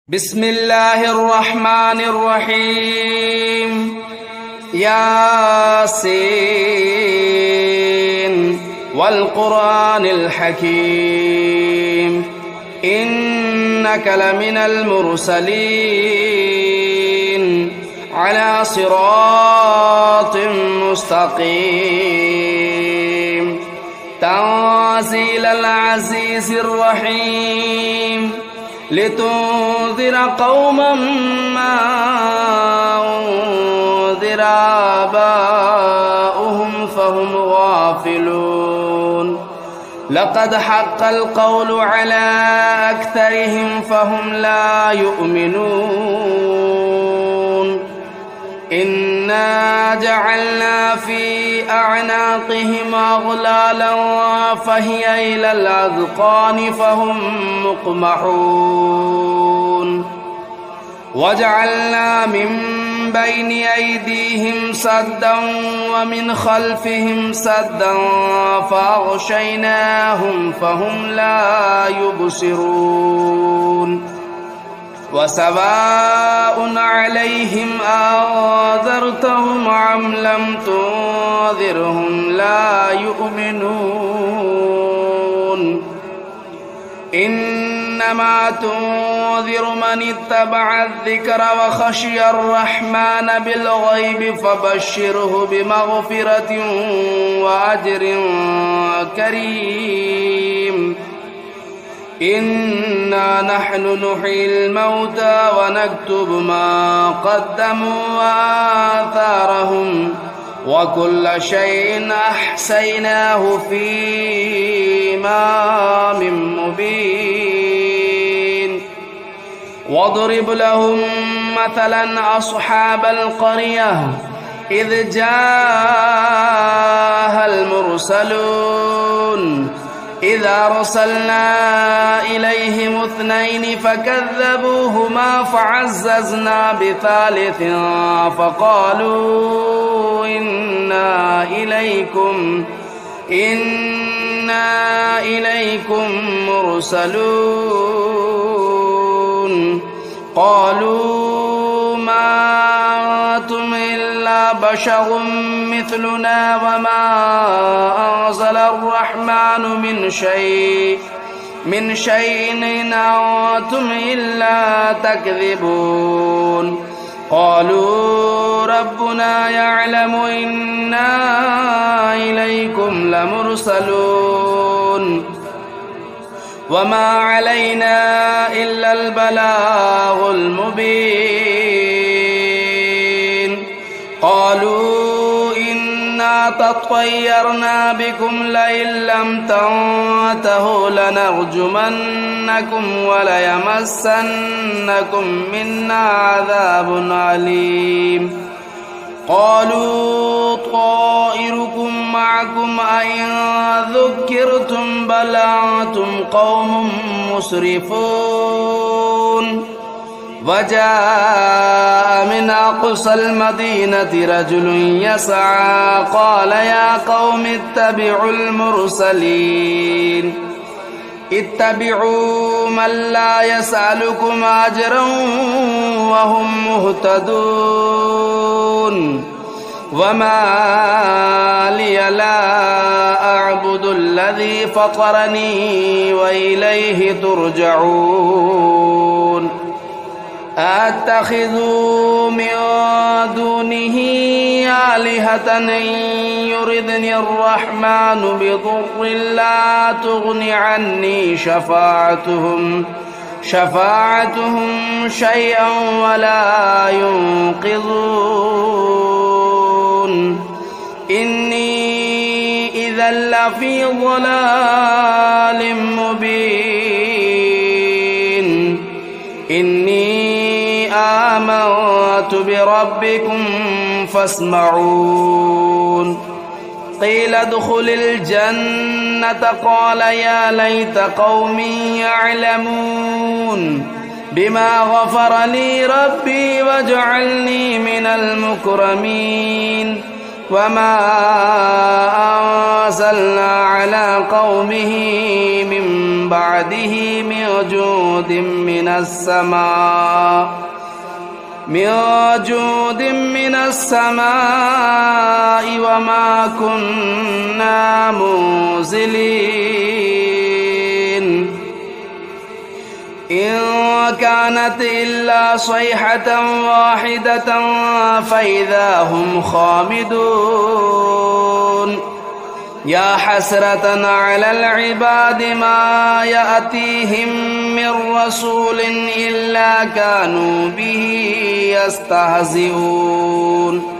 بسم الله الرحمن الرحيم ياسين والقرآن الحكيم إنك لمن المرسلين على صراط مستقيم تنزيل العزيز الرحيم لتنذر قوما ما أنذر آباؤهم فهم غافلون لقد حق القول على أكثرهم فهم لا يؤمنون إنا جعلنا في أعناقهم أغلالا فهي إلى الأذقان فهم مقمحون وجعلنا من بين أيديهم سدا ومن خلفهم سدا فأغشيناهم فهم لا يبصرون وسواء عليهم أنذرتهم أم لم تنذرهم لا يؤمنون إنما تنذر من اتبع الذكر وخشي الرحمن بالغيب فبشره بمغفرة وأجر كريم إنا نحن نحيي الموتى ونكتب ما قدموا وآثارهم وكل شيء أحصيناه في إمام مبين واضرب لهم مثلا أصحاب القرية إذ جاءها المرسلون إذا أرسلنا إليهم اثنين فكذبوهما فعززنا بثالث فقالوا إنا إليكم مرسلون قالوا ما أنتم إلا بشر مثلنا وما أنزل الرحمن من شيء إن أنتم إلا تكذبون قالوا ربنا يعلم إنا إليكم لمرسلون وما علينا إلا البلاغ المبين قالوا إنا تطيرنا بكم لئن لم تنتهوا لنرجمنكم وليمسنكم منا عذاب أليم قالوا طائركم معكم أئن ذكرتم بل أنتم قوم مسرفون وجاء من أقصى المدينة رجل يسعى قال يا قوم اتبعوا المرسلين اتبعوا من لا يسألكم أجرا وهم مهتدون وما لي لا أعبد الذي فطرني وإليه ترجعون أتخذوا من دونه آلهة إن يردني الرحمن بضر لا تغن عني شفاعتهم شيئا ولا ينقذون إني إذا لفي ضلال مبين إني آمنت بربكم فاسمعون قيل ادخل الجنة قال يا ليت قومي يعلمون بما غفر لي ربي وجعلني من المكرمين وما أنزلنا على قومه من بعده من جود من السماء وما كنا منزلين إن كانت إلا صيحة واحدة فإذا هم خامدون يا حسرة على العباد ما يأتيهم من رسول إلا كانوا به يستهزئون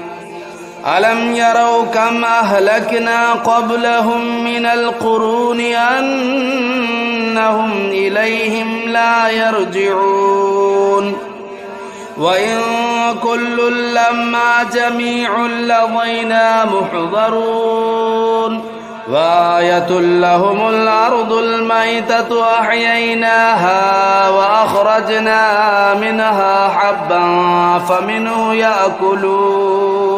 ألم يروا كم أهلكنا قبلهم من القرون أنهم إليهم لا يرجعون وإن كل لما جميع لدينا محضرون وآية لهم الأرض الميتة أحييناها وأخرجنا منها حبا فمنه يأكلون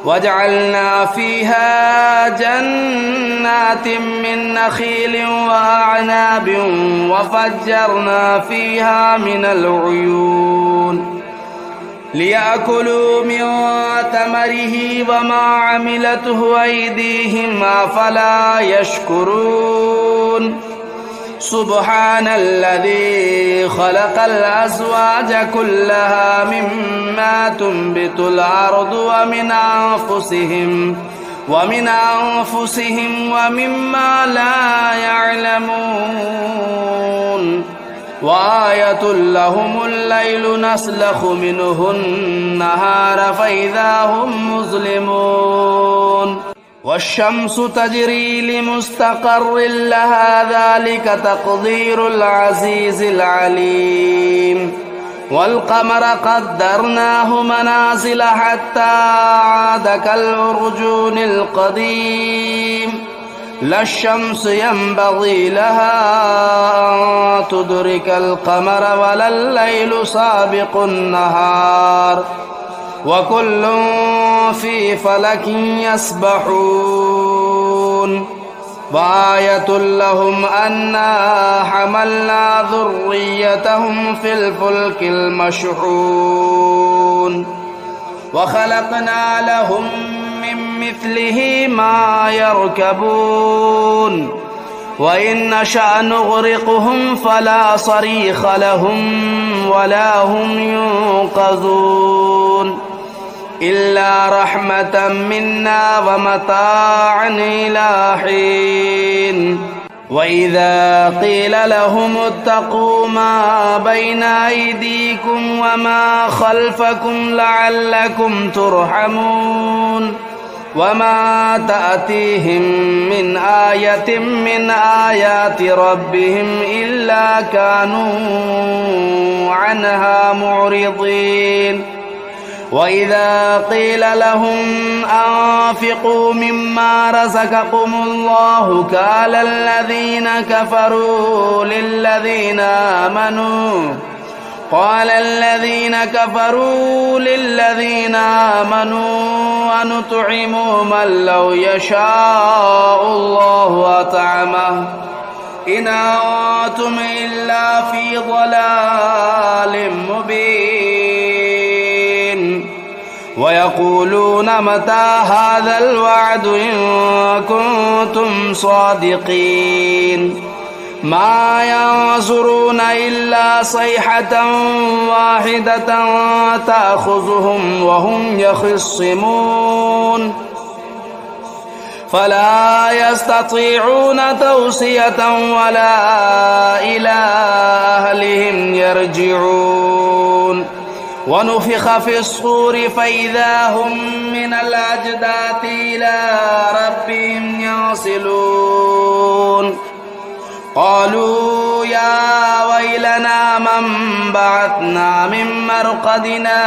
وجعلنا فيها جنات من نخيل وأعناب وفجرنا فيها من العيون ليأكلوا من ثمره وما عملته أيديهم أفلا يشكرون سبحان الذي خلق الأزواج كلها مما تنبت الأرض ومن أنفسهم ومما لا يعلمون وآية لهم الليل نسلخ منه النهار فإذا هم مظلمون والشمس تجري لمستقر لها ذلك تقدير العزيز العليم والقمر قدرناه منازل حتى عاد كالعرجون القديم لا الشمس ينبغي لها أن تدرك القمر ولا الليل سابق النهار وكل في فلك يسبحون وآية لهم أنا حملنا ذريتهم في الفلك المشحون وخلقنا لهم من مثله ما يركبون وإن نشأ نغرقهم فلا صريخ لهم ولا هم ينقذون إلا رحمة منا ومتاعا إلى حين وإذا قيل لهم اتقوا ما بين أيديكم وما خلفكم لعلكم ترحمون وما تأتيهم من آية من آيات ربهم إلا كانوا عنها معرضين وإذا قيل لهم أنفقوا مما رزقكم الله قال الذين كفروا للذين آمنوا أنطعم من لو يشاء الله أطعمه إن أنتم إلا في ضلال مبين ويقولون متى هذا الوعد إن كنتم صادقين ما ينظرون إلا صيحة واحدة تأخذهم وهم يخصمون فلا يستطيعون توصية ولا إلى أهلهم يرجعون ونفخ في الصور فإذا هم من الأجداث إلى ربهم ينسلون قالوا يا ويلنا من بعثنا من مرقدنا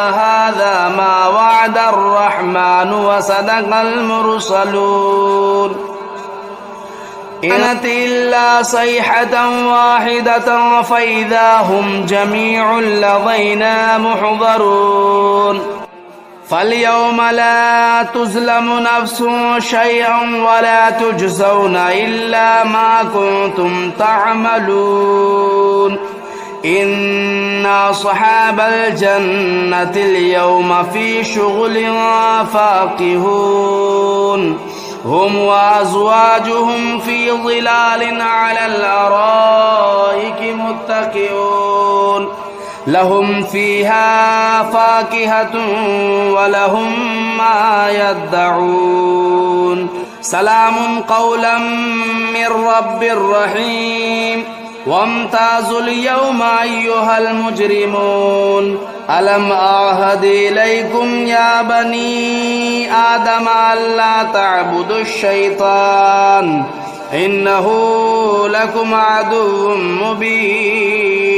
هذا ما وعد الرحمن وصدق المرسلون إن كانت إلا صيحة واحدة فإذا هم جميع لدينا محضرون فاليوم لا تظلم نفس شيئا ولا تجزون إلا ما كنتم تعملون إن أصحاب الجنة اليوم في شغل فاكهون هم وأزواجهم في ظلال على الأرائك متكئون لهم فيها فاكهة ولهم ما يدعون سلام قولا من رب رحيم وامتازوا اليوم أيها المجرمون ألم أعهد إليكم يا بني آدم ألا تعبدوا الشيطان إنه لكم عدو مبين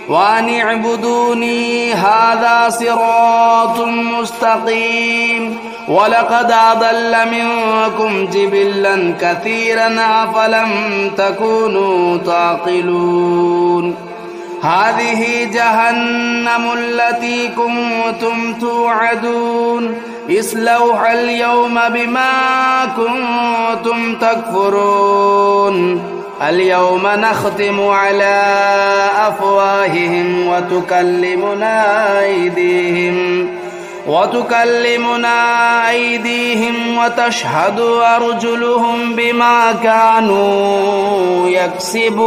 وأن اعبدوني هذا صراط مستقيم ولقد أضل منكم جبلا كثيرا أفلم تكونوا تعقلون هذه جهنم التي كنتم توعدون اصلوها اليوم بما كنتم تكفرون اليوم نختم على أفواههم وتكلمنا أيديهم وتشهد أرجلهم بما كانوا يكسبون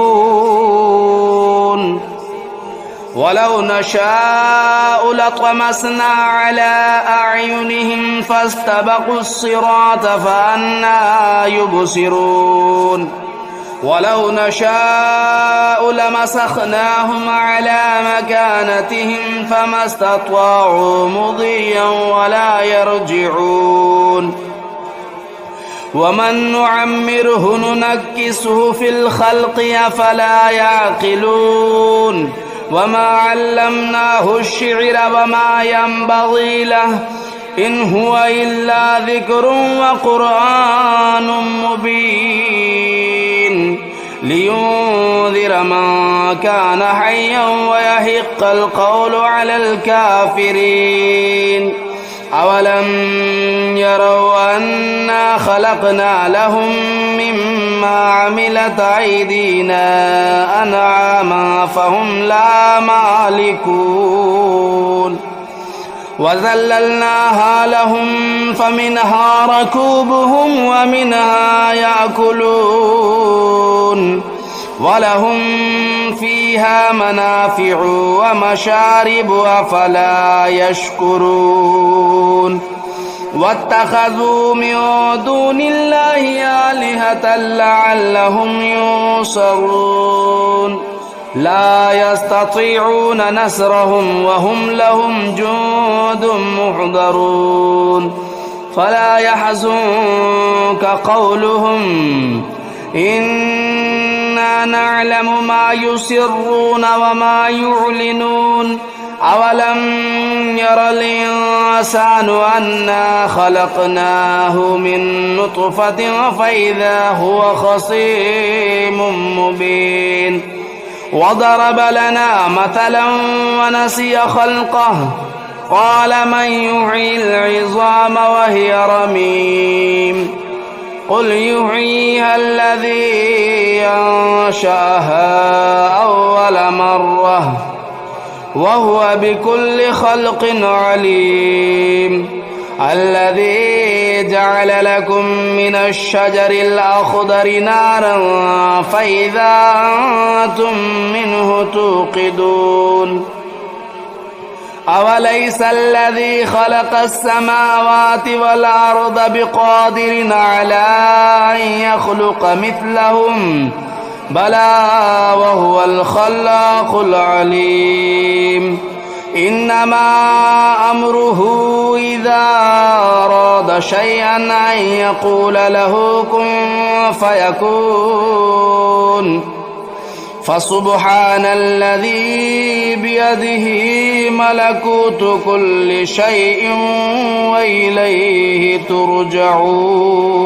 ولو نشاء لطمسنا على أعينهم فاستبقوا الصراط فأنى يبصرون ولو نشاء لمسخناهم على مكانتهم فما استطاعوا مضيا ولا يرجعون ومن نعمره ننكسه في الخلق أفلا يعقلون وما علمناه الشعر وما ينبغي له إن هو إلا ذكر وقرآن مبين لينذر من كان حيا ويحق القول على الكافرين أولم يروا أنا خلقنا لهم مما عملت أيدينا أنعاما فهم لا مالكون وذللناها لهم فمنها ركوبهم ومنها يأكلون ولهم فيها منافع ومشارب أفلا يشكرون واتخذوا من دون الله آلهة لعلهم ينصرون لا يستطيعون نصرهم وهم لهم جند محضرون فلا يحزنك قولهم إنا نعلم ما يسرون وما يعلنون أولم ير الإنسان أنا خلقناه من نطفة فإذا هو خصيم مبين وضرب لنا مثلا ونسي خلقه قال من يحيي العظام وهي رميم قل يحييها الذي أنشأها أول مرة وهو بكل خلق عليم الذي جعل لكم من الشجر الأخضر نارا فإذا أنتم منه توقدون أوليس الذي خلق السماوات والأرض بقادر على أن يخلق مثلهم بلى وهو الخلاق العليم إنما أمره إذا أراد شيئا أن يقول له كن فيكون فسبحان الذي بيده ملكوت كل شيء وإليه ترجعون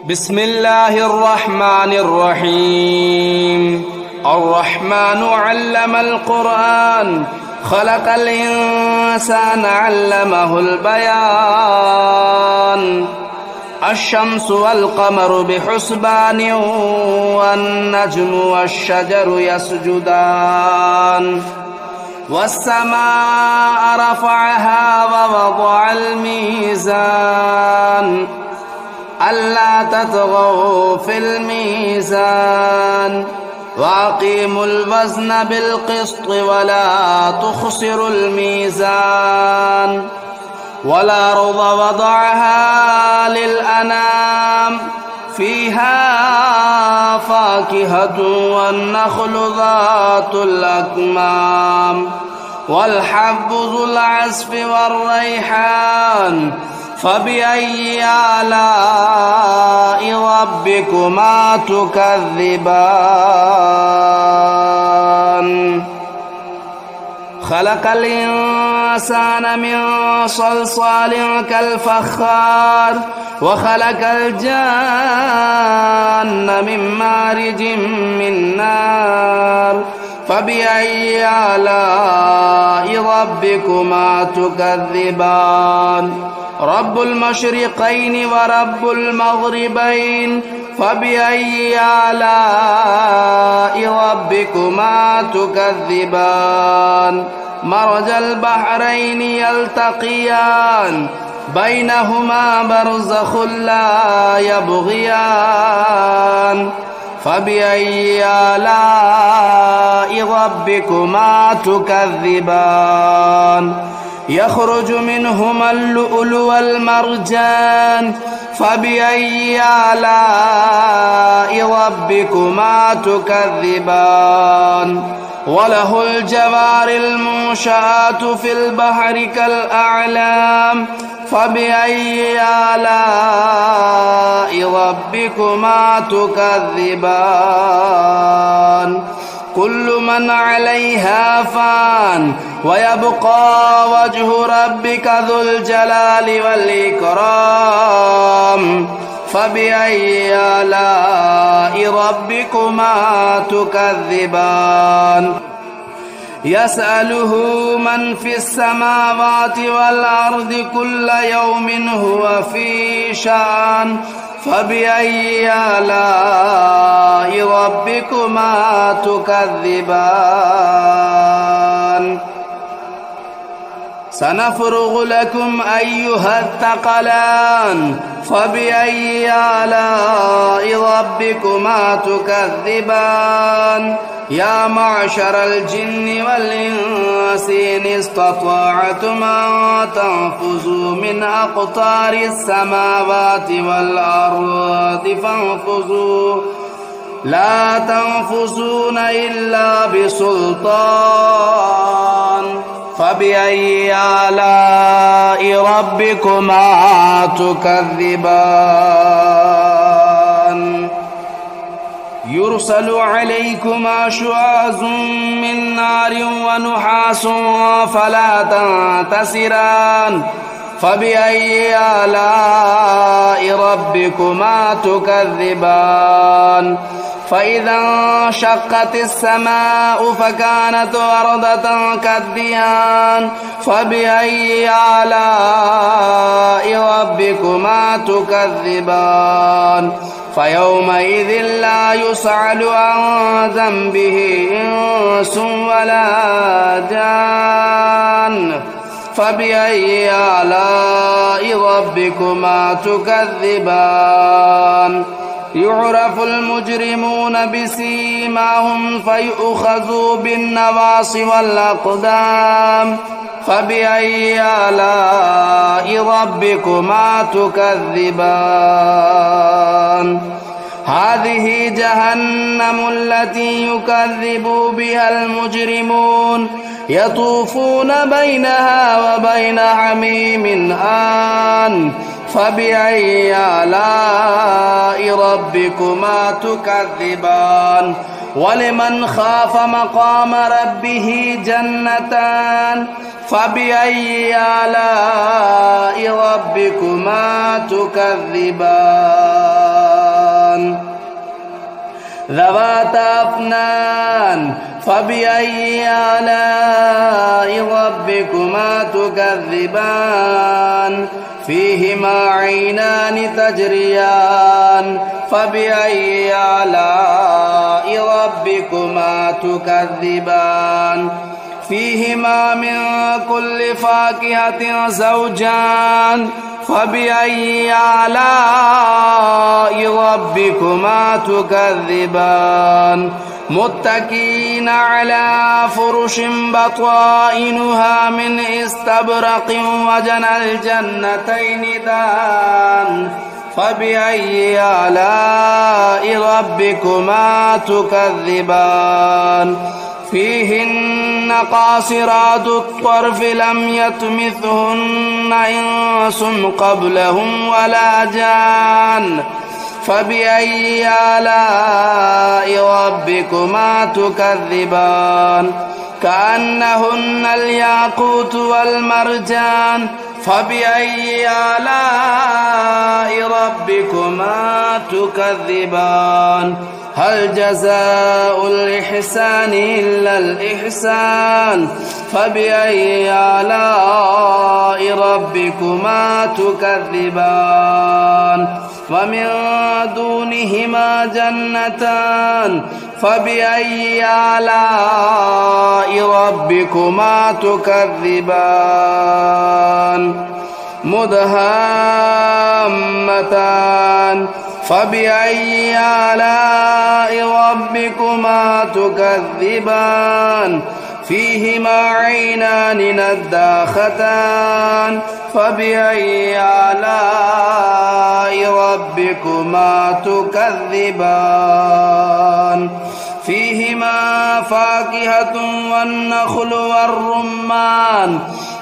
بسم الله الرحمن الرحيم الرحمن علم القرآن خلق الإنسان علمه البيان الشمس والقمر بحسبان والنجم والشجر يسجدان والسماء رفعها ووضع الميزان ألا تطغوا في الميزان وأقيموا الوزن بالقسط ولا تخسروا الميزان والأرض وضعها للأنام فيها فاكهة والنخل ذات الأكمام والحب ذو العصف والريحان فبأي آلاء ربكما تكذبان خلق الإنسان من صلصال كالفخار وخلق الجان من مارج من نار فبأي آلاء ربكما تكذبان رب المشرقين ورب المغربين فبأي آلاء ربكما تكذبان مرج البحرين يلتقيان بينهما برزخ لا يبغيان فبأي آلاء ربكما تكذبان يخرج منهما اللؤلؤ والمرجان فبأي آلاء ربكما تكذبان وله الجوار المنشآت في البحر كالأعلام فبأي آلاء ربكما تكذبان كل من عليها فان ويبقى وجه ربك ذو الجلال والإكرام فبأي آلاء ربكما تكذبان يسأله من في السماوات والأرض كل يوم هو في شأن فبأي آلاء ربكما تكذبان سنفرغ لكم أيها الثقلان فبأي آلاء ربكما تكذبان يا معشر الجن والإنس إن استطعتم أن تنفذوا من أقطار السماوات والأرض فانفذوا لا تنفذون إلا بسلطان فبأي آلاء ربكما تكذبان يرسل عليكما شواظ من نار ونحاس فلا تنتصران فبأي آلاء ربكما تكذبان فإذا انشقت السماء فكانت وردة كالدهان فبأي آلاء ربكما تكذبان فيومئذ لا يسأل عن ذنبه إنس ولا جان فبأي آلاء ربكما تكذبان يعرف المجرمون بسيماهم فيؤخذوا بالنواصي والأقدام فبأي آلاء ربكما تكذبان هذه جهنم التي يكذب بها المجرمون يطوفون بينها وبين حميم آن فبأي آلاء ربكما تكذبان ولمن خاف مقام ربه جنتان فبأي آلاء ربكما تكذبان ذواتا أفنان فبأي آلاء ربكما تكذبان فيهما عينان تجريان فبأي آلاء ربكما تكذبان فيهما من كل فاكهة زوجان فبأي آلاء ربكما تكذبان متكئين على فرش بطائنها من استبرق وجنى الجنتين دان فبأي آلاء ربكما تكذبان فيهن قاصرات الطرف لم يطمثهن إنس قبلهم ولا جان فبأي آلاء ربكما تكذبان كأنهن الياقوت والمرجان فبأي آلاء ربكما تكذبان هل جزاء الإحسان إلا الإحسان فبأي آلاء ربكما تكذبان ومن دونهما جنتان فبأي آلاء ربكما تكذبان مدهامتان فبأي آلاء ربكما تكذبان فيهما عينان نضاختان فبأي آلاء ربكما تكذبان فيهما فاكهة والنخل والرمان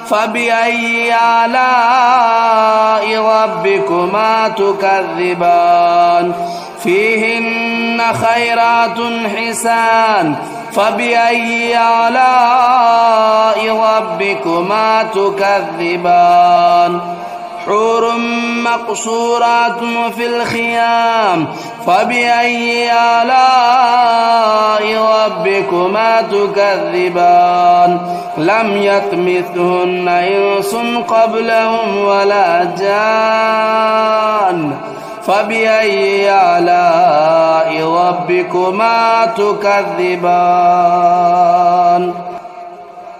فبأي آلاء ربكما تكذبان فيهن خيرات حسان فبأي آلاء ربكما تكذبان حور مقصورات في الخيام فبأي آلاء ربكما تكذبان لم يطمثهن إنس قبلهم ولا جان فبأي آلاء ربكما تكذبان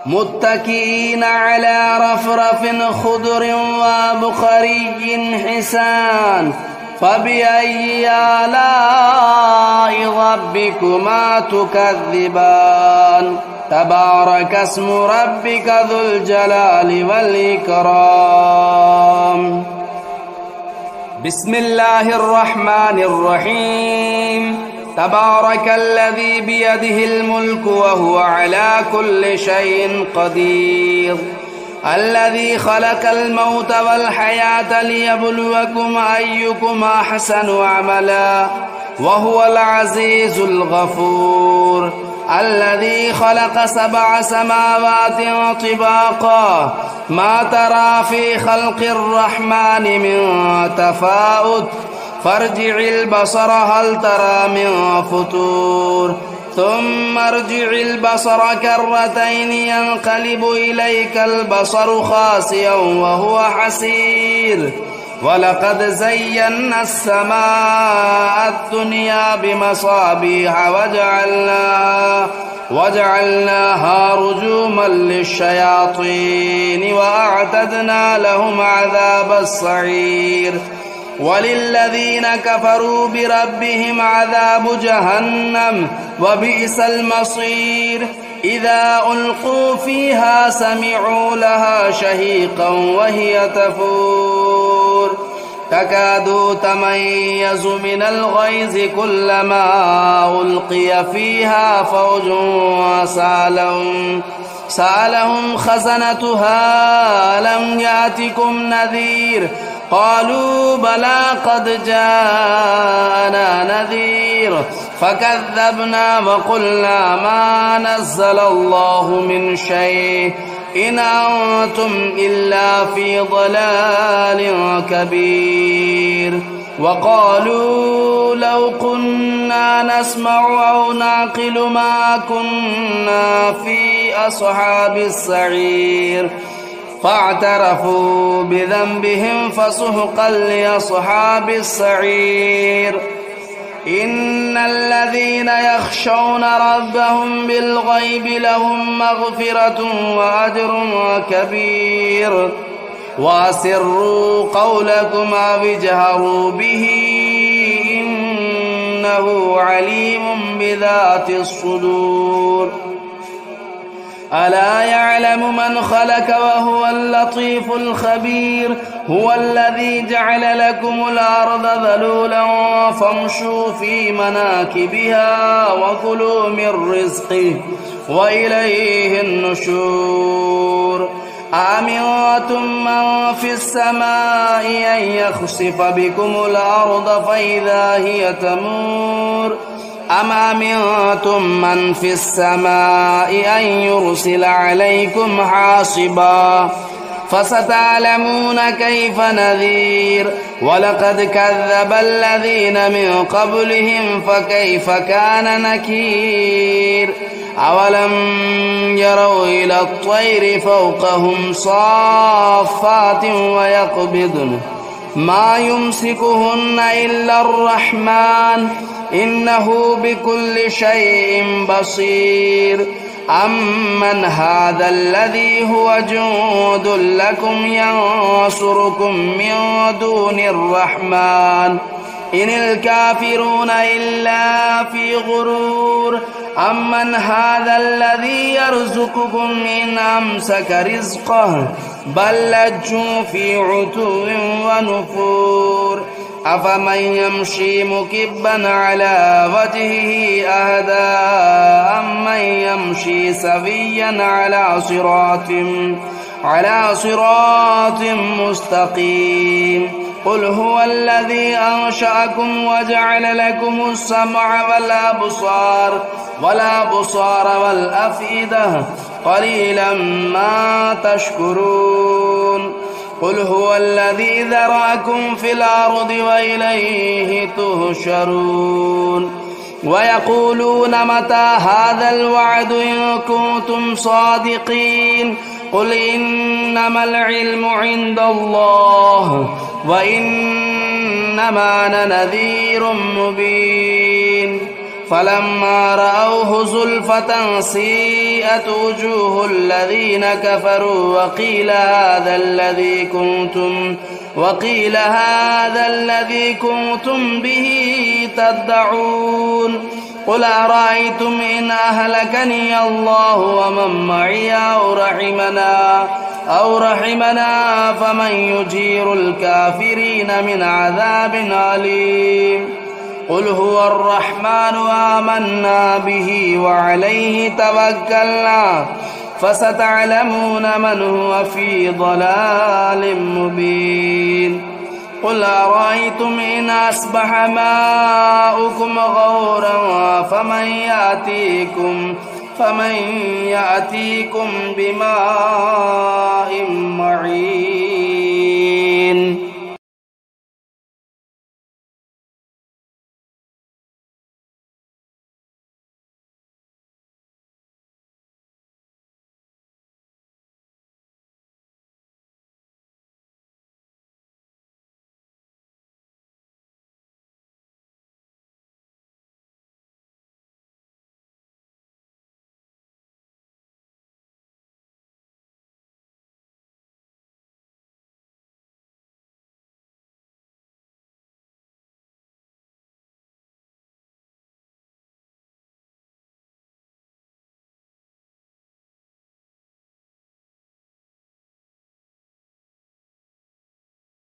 متكئين على رفرف خضر وبخري حسان فبأي آلاء ربكما تكذبان تبارك اسم ربك ذو الجلال والإكرام بسم الله الرحمن الرحيم تبارك الذي بيده الملك وهو على كل شيء قدير الذي خلق الموت والحياة ليبلوكم أيكم أحسن عملا وهو العزيز الغفور الذي خلق 7 سماوات طباقا ما ترى في خلق الرحمن من تفاوت فارجع البصر هل ترى من فطور ثم ارجع البصر كرتين ينقلب إليك البصر خاسئا وهو حسير ولقد زينا السماء الدنيا بمصابيح وجعلناها رجوما للشياطين وأعتدنا لهم عذاب السعير وللذين كفروا بربهم عذاب جهنم وبئس المصير إذا ألقوا فيها سمعوا لها شهيقا وهي تفور تكاد تميز من الغيظ كلما ألقي فيها فوج سألهم خزنتها ألم يأتكم نذير قالوا بلى قد جاءنا نذير فكذبنا وقلنا ما نزل الله من شيء إن أنتم إلا في ضلال كبير وقالوا لو كنا نسمع أو نعقل ما كنا في أصحاب السعير فاعترفوا بذنبهم فسحقا لأصحاب السعير. إن الذين يخشون ربهم بالغيب لهم مغفرة وأجر كبير. وأسروا قولكم أو اجهروا به إنه عليم بذات الصدور. ألا يعلم من خلق وهو اللطيف الخبير. هو الذي جعل لكم الأرض ذلولا فامشوا في مناكبها وكلوا من رزقه وإليه النشور. أأمنتم من في السماء أن يخسف بكم الأرض فإذا هي تمور أم أمنتم من في السماء أن يرسل عليكم حاصبا فستعلمون كيف نذير. ولقد كذب الذين من قبلهم فكيف كان نكير. أولم يروا إلى الطير فوقهم صافات ويقبضن ما يمسكهن إلا الرحمن إنه بكل شيء بصير. أمن هذا الذي هو جند لكم ينصركم من دون الرحمن إن الكافرون إلا في غرور. أمن هذا الذي يرزقكم إن أمسك رزقه بل لجوا في عتو ونفور. أفمن يمشي مكبا على وجهه أهدى أمن يمشي سويا على صراط مستقيم. قل هو الذي أنشأكم وجعل لكم السمع والأبصار والأفئدة قليلا ما تشكرون. قل هو الذي ذرأكم في الأرض وإليه تهشرون. ويقولون متى هذا الوعد إن كنتم صادقين. قل إنما العلم عند الله وإنما أنا نذير مبين. فلما رأوه زلفة سيئت وجوه الذين كفروا وقيل هذا الذي كنتم به تدعون. قل أرأيتم إن أهلكني الله ومن معي أو رحمنا فمن يجير الكافرين من عذاب أليم. قل هو الرحمن آمنا به وعليه توكلنا فستعلمون من هو في ضلال مبين. قل أرأيتم إن أصبح ماؤكم غورا فمن يأتيكم بماء معين.